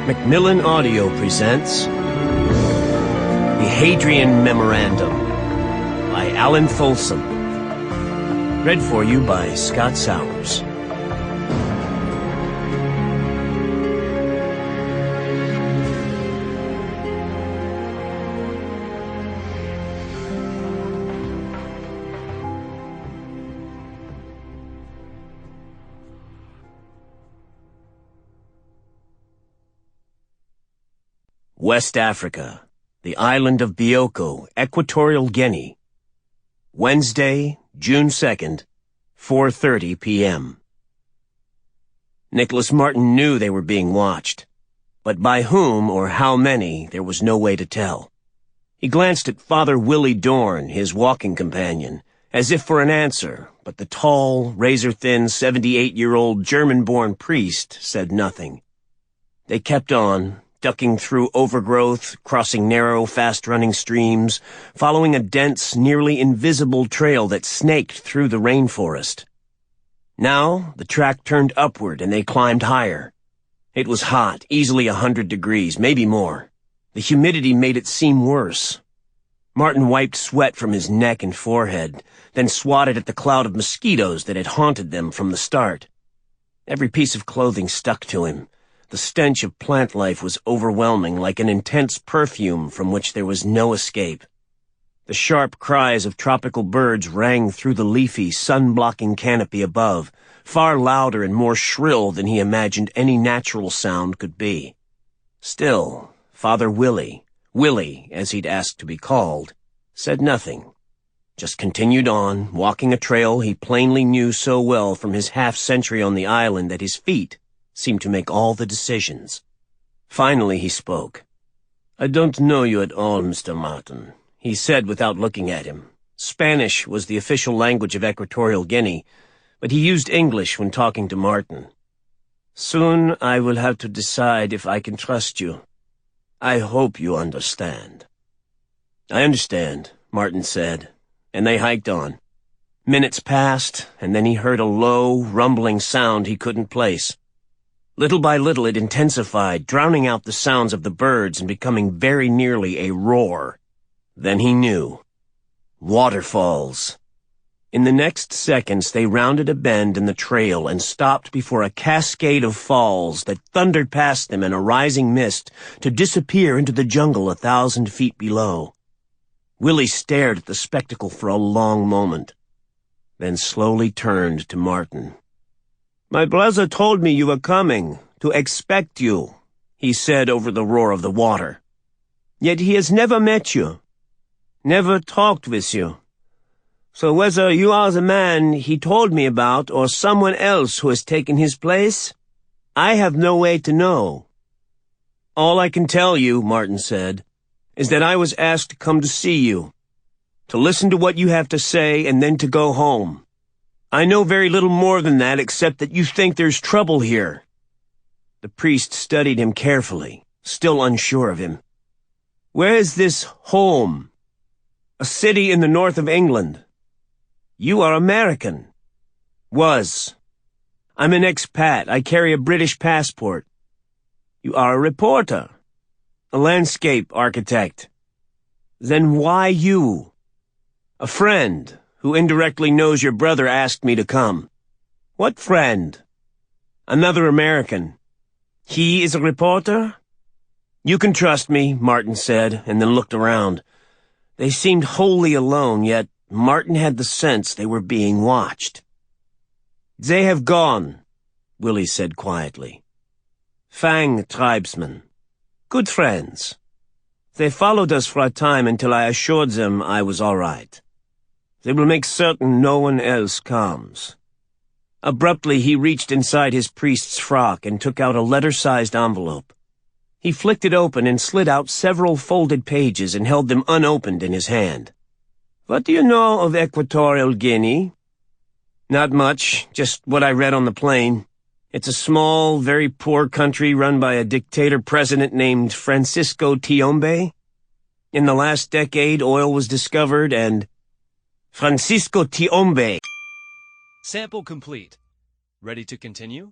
Macmillan Audio presents The Hadrian Memorandum by Allan Folsom. Read for you by Scott Sowers. West Africa, the island of Bioko, Equatorial Guinea. Wednesday, June 2nd, 4:30 p.m. Nicholas Marten knew they were being watched, but by whom or how many there was no way to tell. He glanced at Father Willie Dorn, his walking companion, as if for an answer, but the tall, razor-thin 78-year-old German-born priest said nothing. They kept on, ducking through overgrowth, crossing narrow, fast-running streams, following a dense, nearly invisible trail that snaked through the rainforest. Now, the track turned upward and they climbed higher. It was hot, easily 100 degrees, maybe more. The humidity made it seem worse. Marten wiped sweat from his neck and forehead, then swatted at the cloud of mosquitoes that had haunted them from the start. Every piece of clothing stuck to him. The stench of plant life was overwhelming, like an intense perfume from which there was no escape. The sharp cries of tropical birds rang through the leafy, sun-blocking canopy above, far louder and more shrill than he imagined any natural sound could be. Still, Father Willie, as he'd asked to be called, said nothing. Just continued on, walking a trail he plainly knew so well from his half-century on the island that his feet seemed to make all the decisions. Finally he spoke. "I don't know you at all, Mr. Marten," he said without looking at him. Spanish was the official language of Equatorial Guinea, but he used English when talking to Marten. "Soon I will have to decide if I can trust you. I hope you understand." "I understand," Marten said, and they hiked on. Minutes passed, and then he heard a low, rumbling sound he couldn't place. Little by little it intensified, drowning out the sounds of the birds and becoming very nearly a roar. Then he knew. Waterfalls. In the next seconds they rounded a bend in the trail and stopped before a cascade of falls that thundered past them in a rising mist to disappear into the jungle 1,000 feet below. Willie stared at the spectacle for a long moment, then slowly turned to Marten. "My brother told me you were coming, to expect you," he said over the roar of the water. "Yet he has never met you, never talked with you. So whether you are the man he told me about or someone else who has taken his place, I have no way to know." "All I can tell you," Marten said, "is that I was asked to come to see you, to listen to what you have to say and then to go home. I know very little more than that except that you think there's trouble here." The priest studied him carefully, still unsure of him. "Where is this home?" "A city in the north of England." "You are American." "Was. I'm an expat. I carry a British passport." "You are a reporter." "A landscape architect." "Then why you?" "A friend who indirectly knows your brother asked me to come." "What friend?" "Another American." "He is a reporter?" "You can trust me," Marten said, and then looked around. They seemed wholly alone, yet Marten had the sense they were being watched. "They have gone," Willie said quietly. "Fang tribesmen. Good friends. They followed us for a time until I assured them I was all right. They will make certain no one else comes." Abruptly he reached inside his priest's frock and took out a letter-sized envelope. He flicked it open and slid out several folded pages and held them unopened in his hand. "What do you know of Equatorial Guinea?" "Not much, just what I read on the plane. It's a small, very poor country run by a dictator president named Francisco Tiombe. In the last decade, oil was discovered and Francisco Tiombe." Sample complete. Ready to continue?